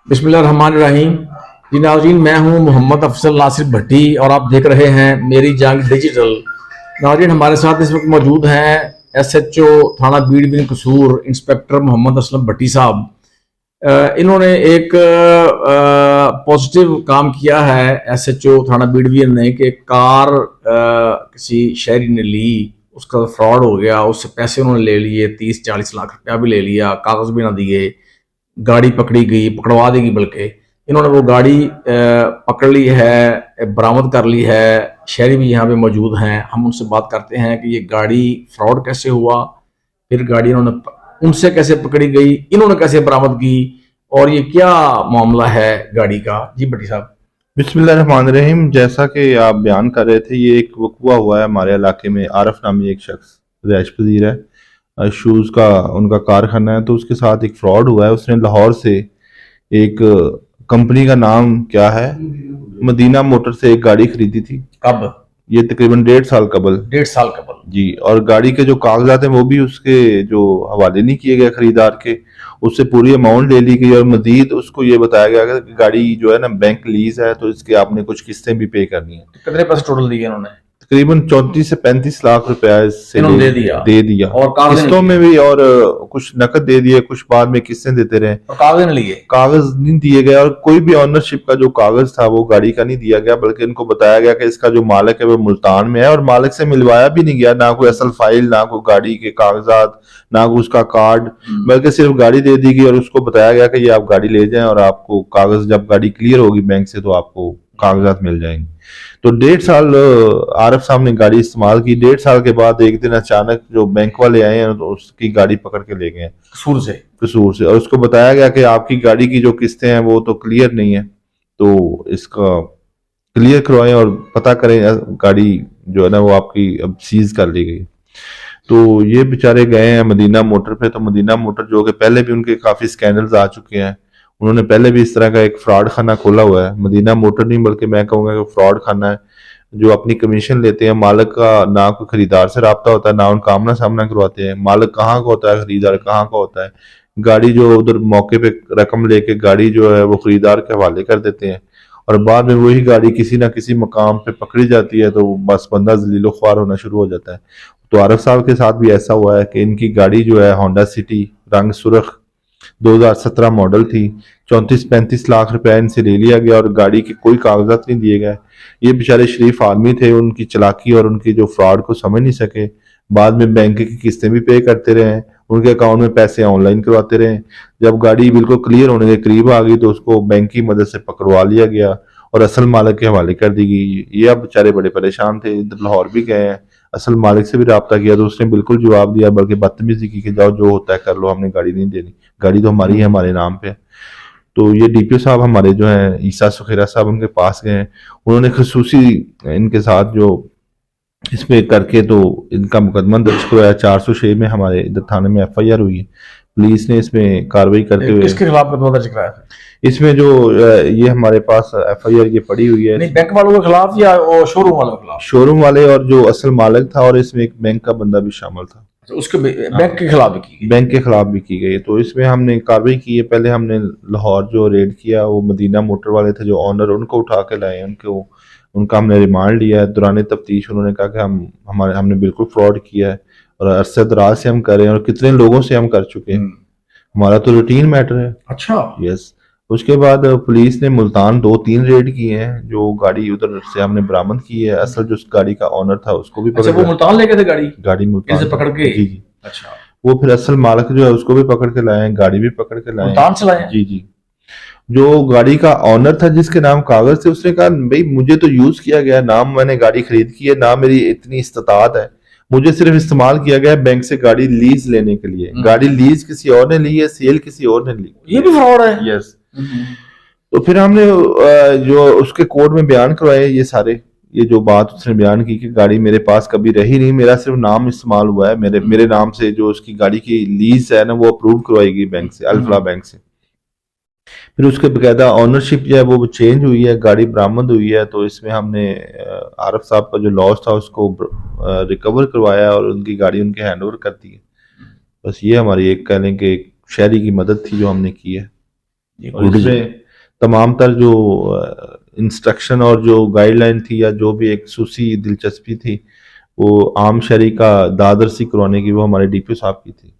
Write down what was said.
बिस्मिल्लाहिर्रहमानिर्रहीम। जी नाज़रीन, मैं हूं मोहम्मद अफजल नासिर भट्टी और आप देख रहे हैं मेरी जंग डिजिटल। नाज़रीन, हमारे साथ इस वक्त मौजूद हैं SHO थाना बीड़ बिन कसूर इंस्पेक्टर मोहम्मद असलम भट्टी साहब। इन्होंने एक पॉजिटिव काम किया है SHO थाना बीड़ बिन ने कि कार किसी शहरी ने ली, उसका फ्रॉड हो गया, उससे पैसे उन्होंने ले लिए, 30-40 लाख रुपया भी ले लिया, कागज भी ना दिए, गाड़ी पकड़ी गई, पकड़वा देगी बल्कि। इन्होंने वो गाड़ी पकड़ ली है, बरामद कर ली है। शहरी भी यहाँ पे मौजूद हैं, हम उनसे बात करते हैं कि ये गाड़ी फ्रॉड कैसे हुआ, फिर गाड़ी इन्होंने उनसे कैसे पकड़ी गई, इन्होंने कैसे बरामद की, और ये क्या मामला है गाड़ी का। जी भट्टी साहब। बिस्मिल्लाहिर्रहमानिर्रहीम। जैसा कि आप बयान कर रहे थे, ये एक वक़्वा हुआ है हमारे इलाके में। आरफ नामी एक शख्स रिहाइश पजीर है, शूज़ का उनका कारखाना है, तो उसके साथ एक फ्रॉड हुआ है। उसने लाहौर से एक कंपनी का नाम क्या है, मदीना मोटर से एक गाड़ी खरीदी थी। कब? ये तकरीबन 1.5 साल कबल। 1.5 साल कबल जी। और गाड़ी के जो कागजात हैं वो भी उसके जो हवाले नहीं किए गए खरीदार के, उससे पूरी अमाउंट ले ली गई। और मजीद उसको ये बताया गया कि गाड़ी जो है ना बैंक लीज है, तो इसके आपने कुछ किस्तें भी पे करनी है। कितने पैसे टोटल दिए इन्होंने? तकरीबन 34 से 35 लाख रुपया इससे इन्होंने दे दिया और किस्तों में भी, और कुछ नकद दे दिए, कुछ बाद में किस्तें देते रहे। और कागज नहीं लिए? कागज नहीं दिए गए, और कोई भी ऑनरशिप का जो कागज था वो गाड़ी का नहीं दिया गया, बल्कि इनको बताया गया कि इसका जो मालिक है वो मुल्तान में है, और मालिक से मिलवाया भी नहीं गया, ना कोई असल फाइल, ना कोई गाड़ी के कागजात, ना कोई उसका कार्ड, बल्कि सिर्फ गाड़ी दे दी गई और उसको बताया गया कि ये आप गाड़ी ले जाएं और आपको कागज, जब गाड़ी क्लियर होगी बैंक से तो आपको कागजात मिल जाएंगे। तो 1.5 साल आरफ साहब ने गाड़ी इस्तेमाल की। 1.5 साल के बाद एक दिन अचानक जो बैंक वाले आए हैं तो उसकी गाड़ी पकड़ के ले गए कसूर से, और उसको बताया गया कि आपकी गाड़ी की जो किस्तें हैं वो तो क्लियर नहीं है, तो इसका क्लियर करवाएं और पता करें। गाड़ी जो है ना वो आपकी अब सीज कर ली गई। तो ये बेचारे गए हैं मदीना मोटर पे। तो मदीना मोटर जो कि पहले भी उनके काफी स्कैंडल्स आ चुके हैं, उन्होंने पहले भी इस तरह का एक फ्रॉड खाना खोला हुआ है। मदीना मोटर नहीं बल्कि मैं कहूँगा कि फ्रॉड खाना है, जो अपनी कमीशन लेते हैं। मालिक का ना कोई खरीदार से रब्ता होता है, ना उनका आमना सामना करवाते हैं। मालिक कहाँ का होता है, खरीदार कहाँ का होता है। गाड़ी जो उधर मौके पे रकम लेके गाड़ी जो है वो खरीदार के हवाले कर देते हैं, और बाद में वही गाड़ी किसी ना किसी मकाम पे पकड़ी जाती है, तो बस बंदा जलीलो ख्वार होना शुरू हो जाता है। तो आरफ साहब के साथ भी ऐसा हुआ है कि इनकी गाड़ी जो है होंडा सिटी रंग सुर्ख 2017 मॉडल थी। 34-35 लाख रुपया इनसे ले लिया गया और गाड़ी के कोई कागजात नहीं दिए गए। ये बेचारे शरीफ आदमी थे, उनकी चालाकी और उनकी जो फ्रॉड को समझ नहीं सके। बाद में बैंक की किस्तें भी पे करते रहे, उनके अकाउंट में पैसे ऑनलाइन करवाते रहे। जब गाड़ी बिल्कुल क्लियर होने के करीब आ गई तो उसको बैंक की मदद से पकड़वा लिया गया और असल मालिक के हवाले कर दी गई। ये अब बेचारे बड़े परेशान थे, इधर लाहौर भी गए हैं, असल मालिक से भी रब्ता किया तो उसने बिल्कुल जवाब दिया, बल्कि बदतमीजी की कि जाओ जो होता है कर लो, हमने गाड़ी नहीं देनी, गाड़ी तो हमारी है, हमारे नाम पे। तो ये DPO साहब हमारे जो हैं ईसा सुखेरा साहब, उनके पास गए। उन्होंने खसूसी इनके साथ जो इसमें करके तो इनका मुकदमा दर्ज करवाया। 406 में हमारे इधर थाने में FIR हुई है। पुलिस ने इसमें कार्रवाई करते हुए किसके खिलाफ मुकदमा दर्ज कराया था? इसमें जो ये हमारे पास FIR ये पड़ी हुई है, नहीं, बैंक वालों के खिलाफ या शोरूम वालों के खिलाफ? शोरूम वाले और जो असल मालिक था, और इसमें एक बैंक का बंदा भी शामिल था। तो उसके बैंक के खिलाफ भी की गई? बैंक के खिलाफ भी की गई। तो इसमें हमने कार्रवाई की है। पहले हमने लाहौर जो रेड किया, वो मदीना मोटर वाले थे जो ऑनर, उनको उठा के लाए, उनका हमने रिमांड लिया है। दौरान तफ्तीश उन्होंने कहा कि हमने बिल्कुल फ्रॉड किया है और अरसे दराज से हम कर रहे हैं और कितने लोगों से हम कर चुके हैं, हमारा तो रूटीन मैटर है। अच्छा। यस। उसके बाद पुलिस ने मुल्तान 2-3 रेड किए हैं, जो गाड़ी उधर से हमने बरामद की है। असल जो गाड़ी का ऑनर था उसको भी अच्छा, वो मुल्तान लेके थे गाड़ी मुल्तान से पकड़ के? जी जी। अच्छा। वो फिर असल मालिक जो है उसको भी पकड़ के लाए हैं, गाड़ी भी पकड़ के लाए मुल्तान से लाए? जी जी। जो गाड़ी का ऑनर था जिसके नाम कागज थे, उसने कहा भाई मुझे तो यूज किया गया, नाम मैंने गाड़ी खरीद की है, ना मेरी इतनी इस्तात है, मुझे सिर्फ इस्तेमाल किया गया है बैंक से गाड़ी लीज लेने के लिए। गाड़ी लीज किसी और ने ली है, सेल किसी और ने ली। ये भी फ्रॉड है? यस। तो फिर हमने जो उसके कोर्ट में बयान करवाए ये सारे, ये जो बात उसने बयान की कि गाड़ी मेरे पास कभी रही नहीं, मेरा सिर्फ नाम इस्तेमाल हुआ है, मेरे नाम से जो उसकी गाड़ी की लीज है ना वो अप्रूव करवाई गई बैंक से, अल्फला बैंक से। फिर उसके बकायदा ऑनरशिप जो है वो चेंज हुई है, गाड़ी बरामद हुई है। तो इसमें हमने आरफ साहब का जो लॉस था उसको रिकवर करवाया और उनकी गाड़ी उनके हैंड ओवर कर दी है। बस ये हमारी एक कह लें कि शहरी की मदद थी जो हमने की है। जी, और गुड जी। इसमें तमाम तर जो इंस्ट्रक्शन और जो गाइडलाइन थी या जो भी एक सूसी दिलचस्पी थी वो आम शहरी का दादर सी करवाने की वो हमारे डीपीओ साहब की थी।